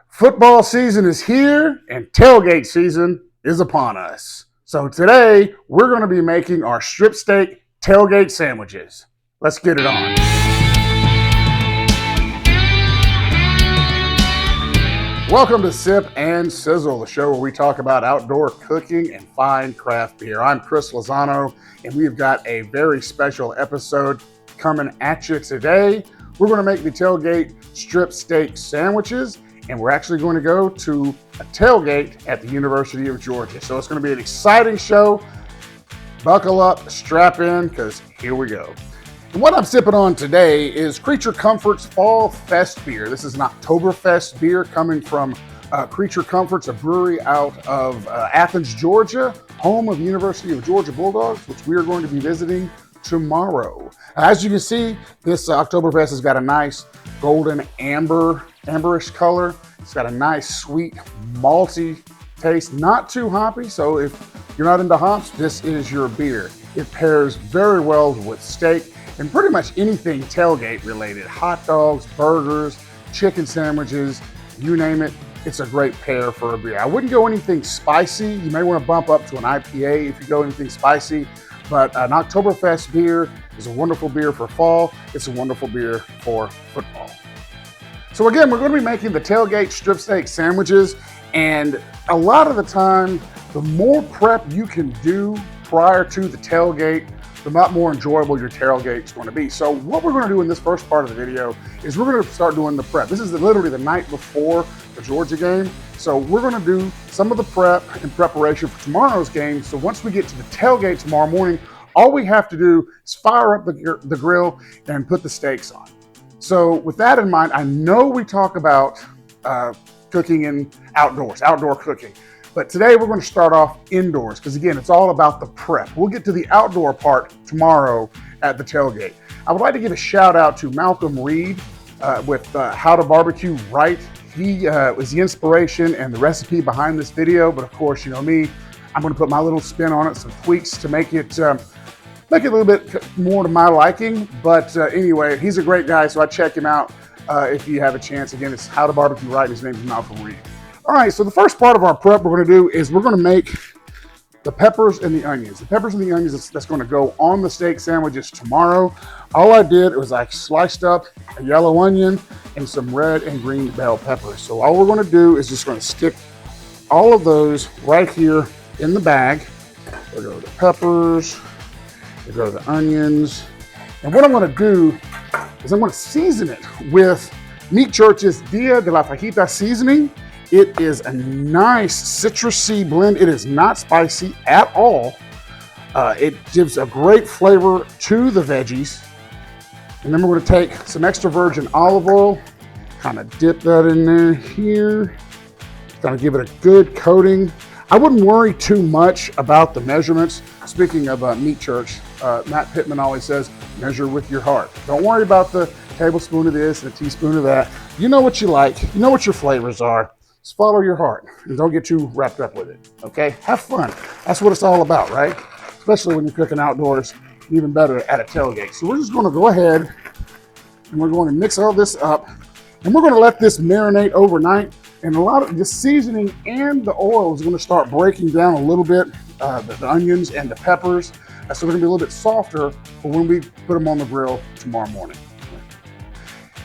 Football season is here and tailgate season is upon us. So today we're going to be making our strip steak tailgate sandwiches. Let's get it on. Welcome to Sip and Sizzle, the show where we talk about outdoor cooking and fine craft beer. I'm Chris Lozano, and we've got a very special episode coming at you today. We're going to make the tailgate strip steak sandwiches, and we're actually going to go to a tailgate at the University of Georgia. So it's going to be an exciting show. Buckle up, strap in, because here we go. And what I'm sipping on today is Creature Comforts Fall Fest beer. This is an Oktoberfest beer coming from Creature Comforts, a brewery out of Athens, Georgia, home of the University of Georgia Bulldogs, which we are going to be visiting tomorrow. As you can see, this Oktoberfest has got a nice golden amberish color. It's got a nice sweet malty taste, not too hoppy. So if you're not into hops, this is your beer. It pairs very well with steak and pretty much anything tailgate related. Hot dogs, burgers, chicken sandwiches, you name it. It's a great pair for a beer. I wouldn't go anything spicy. You may want to bump up to an IPA if you go anything spicy. But an Oktoberfest beer is a wonderful beer for fall. It's a wonderful beer for football. So again, we're going to be making the tailgate strip steak sandwiches. And a lot of the time, the more prep you can do prior to the tailgate, the lot more enjoyable your tailgate is going to be. So what we're going to do in this first part of the video is we're going to start doing the prep. This is literally the night before the Georgia game. So we're going to do some of the prep in preparation for tomorrow's game. So once we get to the tailgate tomorrow morning, all we have to do is fire up the grill and put the steaks on. So with that in mind, I know we talk about cooking in outdoor cooking. But today we're going to start off indoors because, again, it's all about the prep. We'll get to the outdoor part tomorrow at the tailgate. I would like to give a shout out to Malcolm Reed with How to Barbecue Right. He was the inspiration and the recipe behind this video. But of course, you know me, I'm going to put my little spin on it, some tweaks to make it a little bit more to my liking. But anyway, he's a great guy, so I check him out if you have a chance. Again, it's How to Barbecue Right. His name is Malcolm Reed. All right, so the first part of our prep we're going to do is we're going to make the peppers and the onions. The peppers and the onions that's going to go on the steak sandwiches tomorrow. All I did was I sliced up a yellow onion and some red and green bell peppers. So all we're going to do is just going to stick all of those right here in the bag. We'll go to the peppers, we'll go to the onions. And what I'm going to do is I'm going to season it with Meat Church's Dia de la Fajita seasoning. It is a nice citrusy blend. It is not spicy at all. It gives a great flavor to the veggies. And then we're going to take some extra virgin olive oil, kind of dip that in there here, kind of give it a good coating. I wouldn't worry too much about the measurements. Speaking of Meat Church, Matt Pittman always says, measure with your heart. Don't worry about the tablespoon of this and a teaspoon of that. You know what you like. You know what your flavors are. Just follow your heart and don't get too wrapped up with it, okay? Have fun. That's what it's all about, right? Especially when you're cooking outdoors, even better at a tailgate. So we're just gonna go ahead and we're going to mix all this up and we're gonna let this marinate overnight. And a lot of the seasoning and the oil is gonna start breaking down a little bit, the onions and the peppers. So they're gonna be a little bit softer for when we put them on the grill tomorrow morning.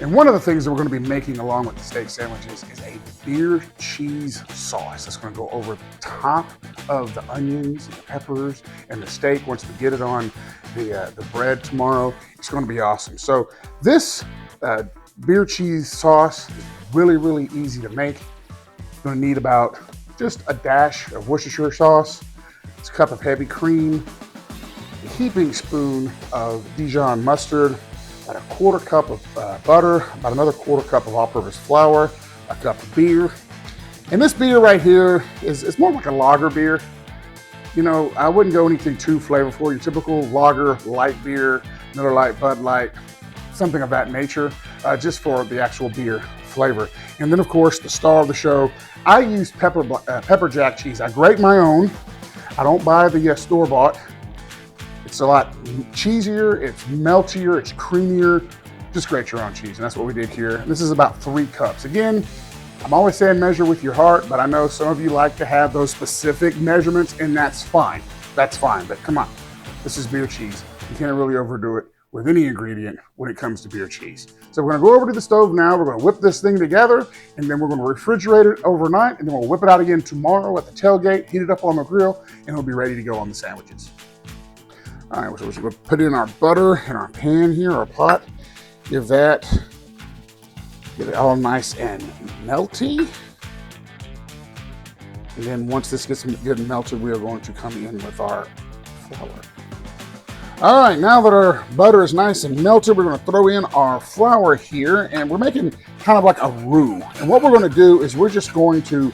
And one of the things that we're going to be making along with the steak sandwiches is a beer cheese sauce that's going to go over the top of the onions and the peppers and the steak once we get it on the bread tomorrow. It's going to be awesome. So this beer cheese sauce is really, really easy to make. You're going to need about just a dash of Worcestershire sauce. It's a cup of heavy cream, a heaping spoon of Dijon mustard, about a quarter cup of butter, about another quarter cup of all-purpose flour, a cup of beer. And this beer right here is more like a lager beer. You know, I wouldn't go anything too flavorful. Your typical lager, light beer, Miller Lite, Bud Light, something of that nature, just for the actual beer flavor. And then, of course, the star of the show, I use pepper jack cheese. I grate my own. I don't buy the store-bought. It's a lot cheesier, it's meltier, it's creamier. Just grate your own cheese, and that's what we did here. This is about 3 cups. Again, I'm always saying measure with your heart, but I know some of you like to have those specific measurements, and that's fine. That's fine, but come on. This is beer cheese. You can't really overdo it with any ingredient when it comes to beer cheese. So we're gonna go over to the stove now. We're gonna whip this thing together, and then we're gonna refrigerate it overnight, and then we'll whip it out again tomorrow at the tailgate, heat it up on the grill, and it'll be ready to go on the sandwiches. All right, so we're gonna put in our butter in our pan here, our pot. Get it all nice and melty. And then once this gets good and melted, we are going to come in with our flour. All right, now that our butter is nice and melted, we're gonna throw in our flour here, and we're making kind of like a roux. And what we're gonna do is we're just going to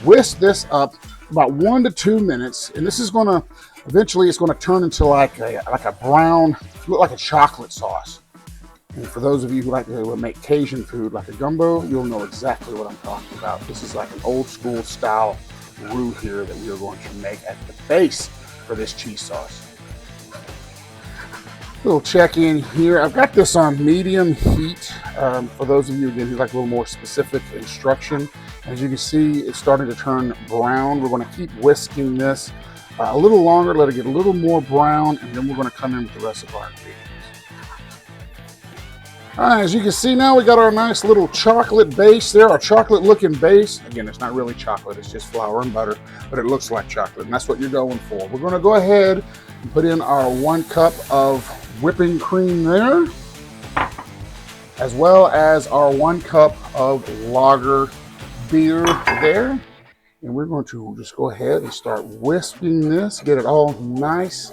whisk this up about 1 to 2 minutes, and this is gonna, eventually it's gonna turn into like a brown, look like a chocolate sauce. And for those of you who like to make Cajun food like a gumbo, you'll know exactly what I'm talking about. This is like an old school style roux here that we are going to make at the base for this cheese sauce. Little check in here. I've got this on medium heat. For those of you again who like a little more specific instruction, as you can see, it's starting to turn brown. We're going to keep whisking this a little longer, let it get a little more brown, and then we're going to come in with the rest of our ingredients. All right, as you can see now, we got our nice little chocolate base there, our chocolate looking base. Again, it's not really chocolate, it's just flour and butter, but it looks like chocolate, and that's what you're going for. We're gonna go ahead and put in our 1 cup of whipping cream there, as well as our 1 cup of lager beer there. And we're going to just go ahead and start whisking this, get it all nice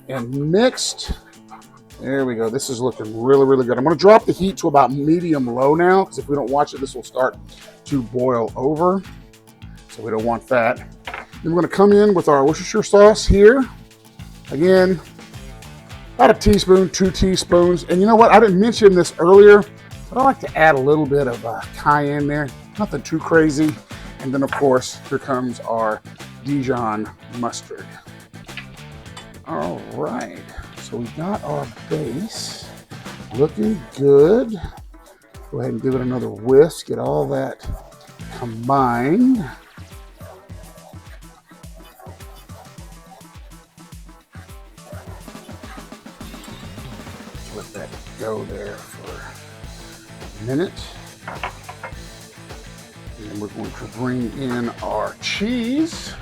and mixed. There we go. This is looking really, really good. I'm going to drop the heat to about medium low now, because if we don't watch it, this will start to boil over. So we don't want that. Then we're going to come in with our Worcestershire sauce here. Again, about a teaspoon, 2 teaspoons. And you know what? I didn't mention this earlier, but I like to add a little bit of cayenne there. Nothing too crazy. And then, of course, here comes our Dijon mustard. All right. So we got our base looking good. Go ahead and give it another whisk, get all that combined. Let that go there for a minute. And then we're going to bring in our cheese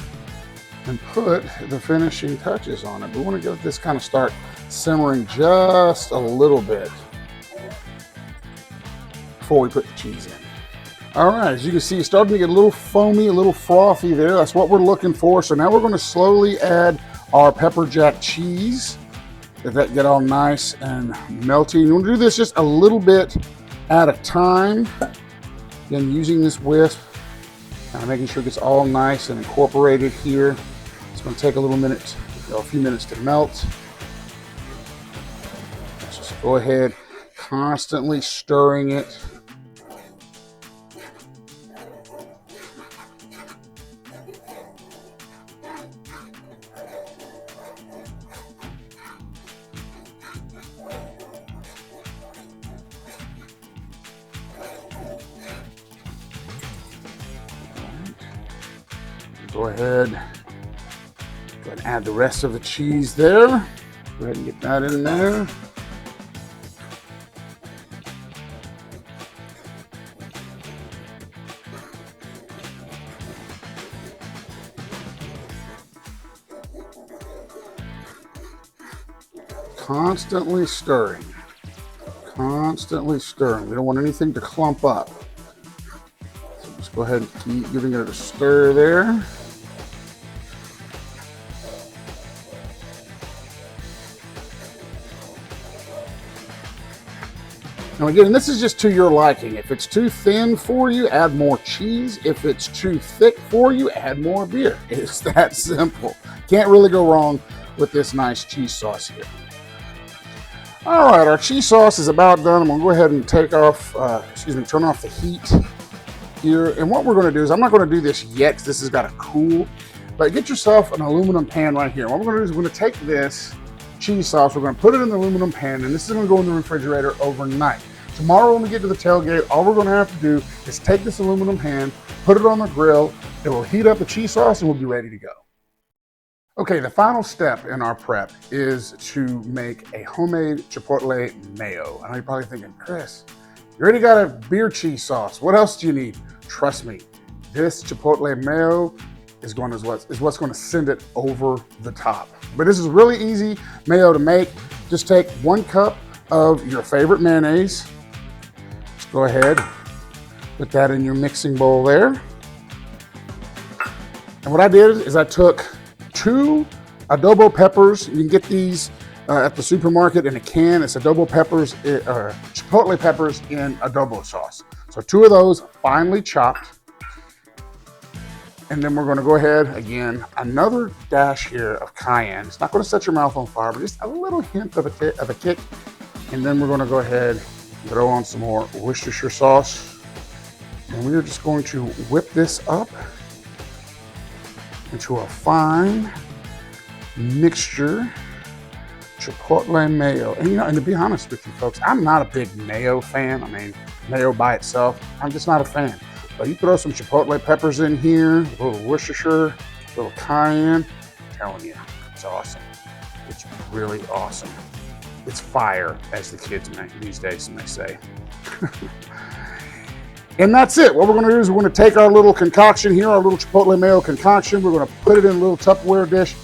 and put the finishing touches on it. We want to get this kind of start simmering just a little bit before we put the cheese in. All right, as you can see, it's starting to get a little foamy, a little frothy there. That's what we're looking for. So now we're going to slowly add our pepper jack cheese. Let that get all nice and melty. You want to do this just a little bit at a time. Again, using this whisk, making sure it gets all nice and incorporated here. It's going to take a little minute, a few minutes to melt. Just go ahead, constantly stirring it. Go ahead and add the rest of the cheese there. Go ahead and get that in there. Constantly stirring. Constantly stirring. We don't want anything to clump up. So just go ahead and keep giving it a stir there. Now again, this is just to your liking. If it's too thin for you, add more cheese. If it's too thick for you, add more beer. It's that simple. Can't really go wrong with this nice cheese sauce here. All right, our cheese sauce is about done. I'm gonna go ahead and take off, turn off the heat here. And what we're gonna do is, I'm not gonna do this yet because this has got to cool, but get yourself an aluminum pan right here. What we're gonna do is we're gonna take this cheese sauce, we're going to put it in the aluminum pan, and this is going to go in the refrigerator overnight. Tomorrow when we get to the tailgate, all we're going to have to do is take this aluminum pan, put it on the grill, it will heat up the cheese sauce and we'll be ready to go. Okay, the final step in our prep is to make a homemade chipotle mayo. I know you're probably thinking, Chris, you already got a beer cheese sauce. What else do you need? Trust me, this chipotle mayo is what's going to send it over the top. But this is really easy mayo to make. Just take 1 cup of your favorite mayonnaise. Just go ahead, put that in your mixing bowl there. And what I did is I took 2 adobo peppers. You can get these at the supermarket in a can. It's adobo peppers, chipotle peppers in adobo sauce. So 2 of those finely chopped. And then we're going to go ahead, again, another dash here of cayenne. It's not going to set your mouth on fire, but just a little hint of a kick. And then we're going to go ahead and throw on some more Worcestershire sauce. And we're just going to whip this up into a fine mixture chipotle mayo. And and to be honest with you folks, I'm not a big mayo fan. I mean, mayo by itself, I'm just not a fan. But you throw some chipotle peppers in here, a little Worcestershire, a little cayenne, I'm telling you, it's awesome. It's really awesome. It's fire, as the kids these days may say. And that's it. What we're going to do is we're going to take our little concoction here, our little chipotle mayo concoction. We're going to put it in a little Tupperware dish,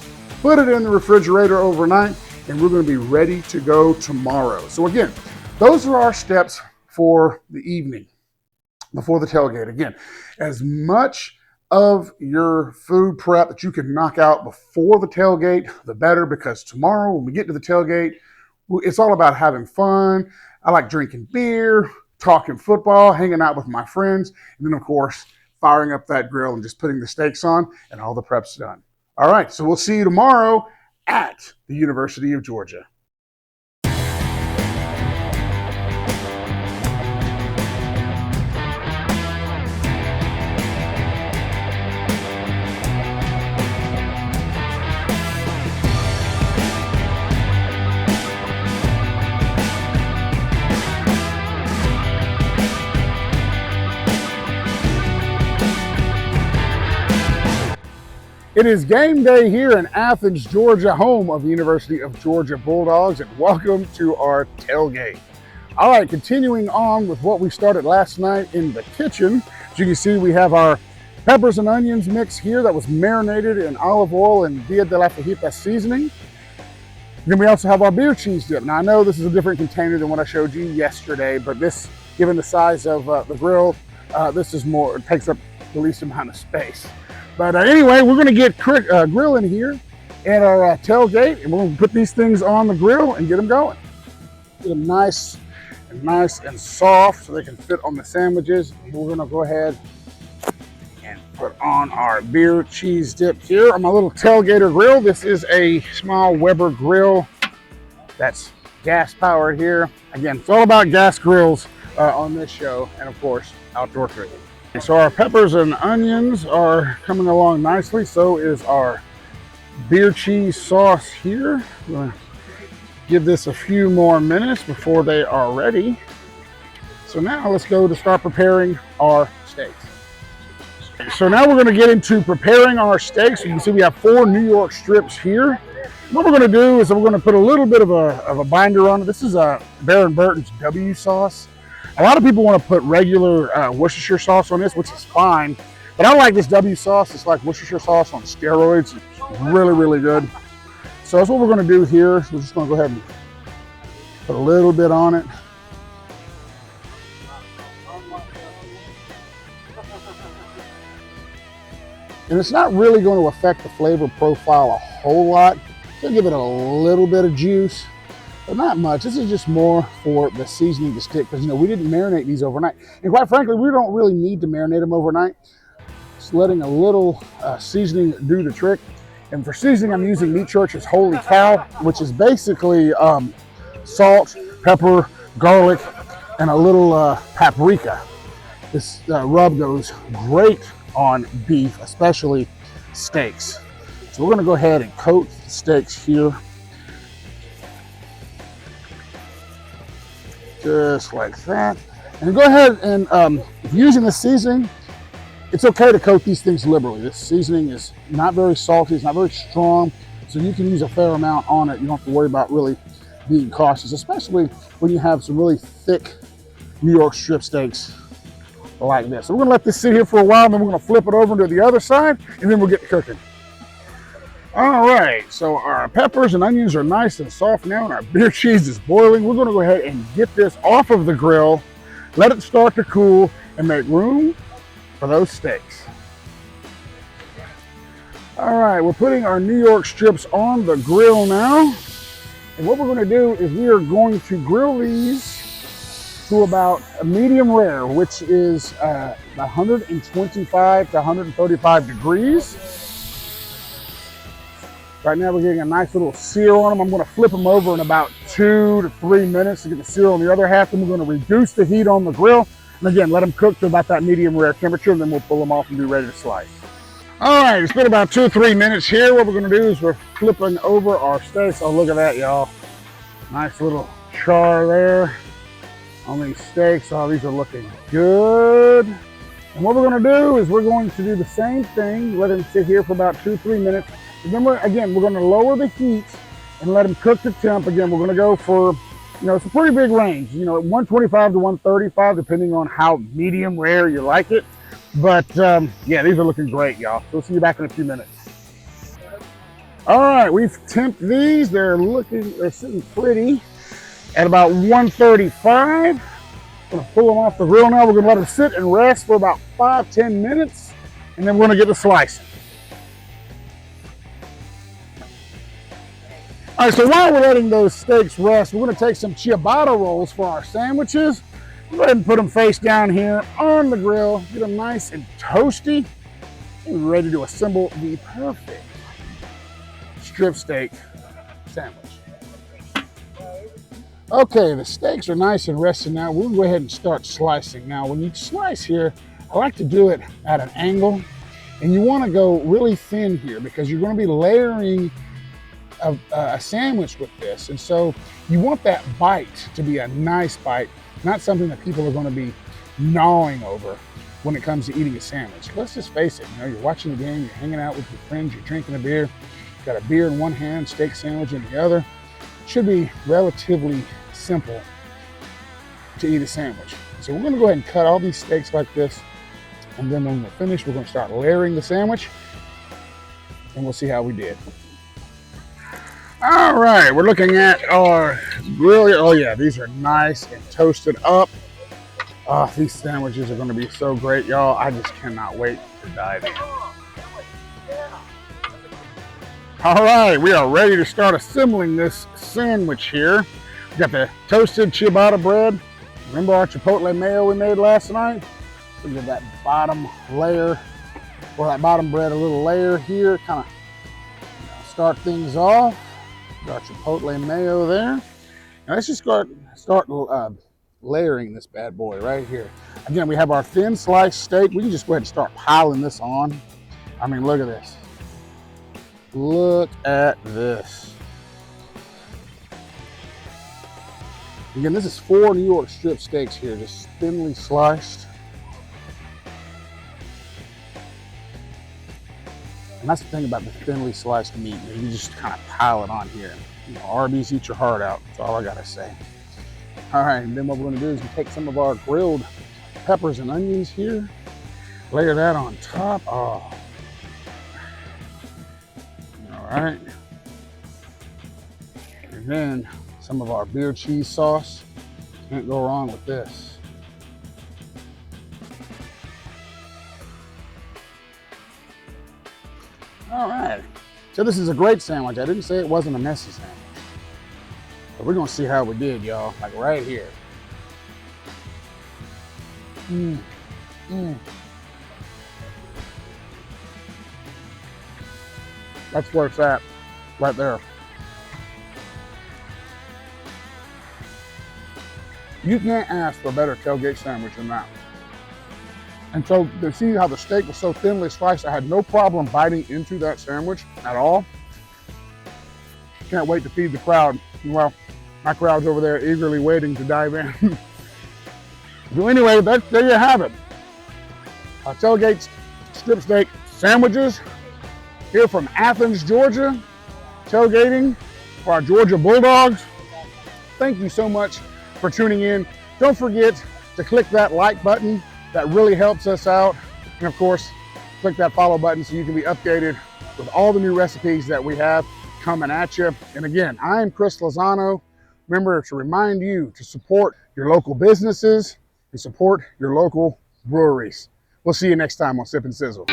put it in the refrigerator overnight, and we're going to be ready to go tomorrow. So again, those are our steps for the evening before the tailgate. Again, as much of your food prep that you can knock out before the tailgate, the better, because tomorrow when we get to the tailgate, it's all about having fun. I like drinking beer, talking football, hanging out with my friends, and then of course, firing up that grill and just putting the steaks on, and all the prep's done. All right, so we'll see you tomorrow at the University of Georgia. It is game day here in Athens, Georgia, home of the University of Georgia Bulldogs, and welcome to our tailgate. All right, continuing on with what we started last night in the kitchen. As you can see, we have our peppers and onions mix here that was marinated in olive oil and Dia de la Fajita seasoning. Then we also have our beer cheese dip. Now, I know this is a different container than what I showed you yesterday, but this, given the size of the grill, this is more, it takes up the least amount of space. But anyway, we're going to get grill in here at our tailgate, and we're going to put these things on the grill and get them going. Get them nice and soft so they can fit on the sandwiches. We're going to go ahead and put on our beer cheese dip here on my little tailgater grill. This is a small Weber grill that's gas powered here. Again, it's all about gas grills on this show, and of course, outdoor cooking. So our peppers and onions are coming along nicely. So is our beer cheese sauce here. I'm gonna give this a few more minutes before they are ready. So now let's go to start preparing our steaks. So now we're gonna get into preparing our steaks. You can see we have 4 New York strips here. What we're gonna do is we're gonna put a little bit of a binder on it. This is a Baron Burton's W sauce. A lot of people want to put regular Worcestershire sauce on this, which is fine. But I like this W sauce. It's like Worcestershire sauce on steroids. It's really, really good. So that's what we're going to do here. We're just going to go ahead and put a little bit on it. And it's not really going to affect the flavor profile a whole lot. It's going to give it a little bit of juice. But not much. This is just more for the seasoning to stick, because we didn't marinate these overnight. And quite frankly, we don't really need to marinate them overnight. Just letting a little seasoning do the trick. And for seasoning, I'm using Meat Church's Holy Cow, which is basically salt, pepper, garlic, and a little paprika. This rub goes great on beef, especially steaks. So we're going to go ahead and coat the steaks here. Just like that. And go ahead and if you're using the seasoning, It's okay to coat these things liberally. This seasoning is not very salty, it's not very strong, so you can use a fair amount on it. You don't have to worry about really being cautious, especially when you have some really thick New York strip steaks like this. So we're gonna let this sit here for a while, and then we're gonna flip it over to the other side, and then we'll get to cooking. All right, so our peppers and onions are nice and soft now, and our beer cheese is boiling. We're gonna go ahead and get this off of the grill, let it start to cool, and make room for those steaks. All right, we're putting our New York strips on the grill now. And what we're gonna do is we are going to grill these to about a medium rare, which is 125 to 135 degrees. Right now we're getting a nice little sear on them. I'm gonna flip them over in about 2 to 3 minutes to get the sear on the other half. Then we're gonna reduce the heat on the grill. And again, let them cook to about that medium rare temperature, and then we'll pull them off and be ready to slice. All right, it's been about 2 or 3 minutes here. What we're gonna do is we're flipping over our steaks. Oh, look at that, y'all. Nice little char there on these steaks. Oh, these are looking good. And what we're gonna do is we're going to do the same thing, let them sit here for about 2 or 3 minutes. And then we're gonna lower the heat and let them cook to temp. Again, we're gonna go for, it's a pretty big range, 125 to 135, depending on how medium rare you like it. But yeah, these are looking great, y'all. We'll see you back in a few minutes. All right, we've temped these. They're sitting pretty at about 135. I'm gonna pull them off the grill now. We're gonna let them sit and rest for about 5-10 minutes, and then we're gonna get to slicing. All right, so while we're letting those steaks rest, we're gonna take some ciabatta rolls for our sandwiches. Go ahead and put them face down here on the grill, get them nice and toasty, and we're ready to assemble the perfect strip steak sandwich. Okay, the steaks are nice and rested now. We'll go ahead and start slicing. Now, when you slice here, I like to do it at an angle, and you wanna go really thin here because you're gonna be layering a sandwich with this. And so you want that bite to be a nice bite, not something that people are gonna be gnawing over when it comes to eating a sandwich. Let's just face it, you're watching the game, you're hanging out with your friends, you're drinking a beer, got a beer in one hand, steak sandwich in the other. It should be relatively simple to eat a sandwich. So we're gonna go ahead and cut all these steaks like this, and then when we're finished, we're gonna start layering the sandwich, and we'll see how we did. All right, we're looking at our grill here. Oh yeah, these are nice and toasted up. Oh, these sandwiches are gonna be so great, y'all. I just cannot wait to dive in. All right, we are ready to start assembling this sandwich here. We got the toasted ciabatta bread. Remember our chipotle mayo we made last night? We give that bottom layer, or that bottom bread a little layer here, kind of start things off. Got chipotle mayo there. Now let's just start layering this bad boy right here. Again, we have our thin sliced steak. We can just go ahead and start piling this on. I mean, look at this. Look at this. Again, this is 4 New York strip steaks here, just thinly sliced. And that's the thing about the thinly sliced meat. You just kind of pile it on here. Arby's, eat your heart out. That's all I gotta say. All right, and then what we're gonna do is we take some of our grilled peppers and onions here, layer that on top. Oh. All right. And then some of our beer cheese sauce. Can't go wrong with this. All right, so this is a great sandwich. I didn't say it wasn't a messy sandwich. But we're gonna see how we did, y'all, like right here. That's where it's at, right there. You can't ask for a better tailgate sandwich than that. And so to see how the steak was so thinly sliced, I had no problem biting into that sandwich at all. Can't wait to feed the crowd. Well, my crowd's over there eagerly waiting to dive in. So anyway, there you have it. Tailgate's strip steak sandwiches here from Athens, Georgia, tailgating for our Georgia Bulldogs. Thank you so much for tuning in. Don't forget to click that like button. That really helps us out. And of course, click that follow button so you can be updated with all the new recipes that we have coming at you. And again, I'm Chris Lozano. Remember to remind you to support your local businesses and support your local breweries. We'll see you next time on Sip and Sizzle.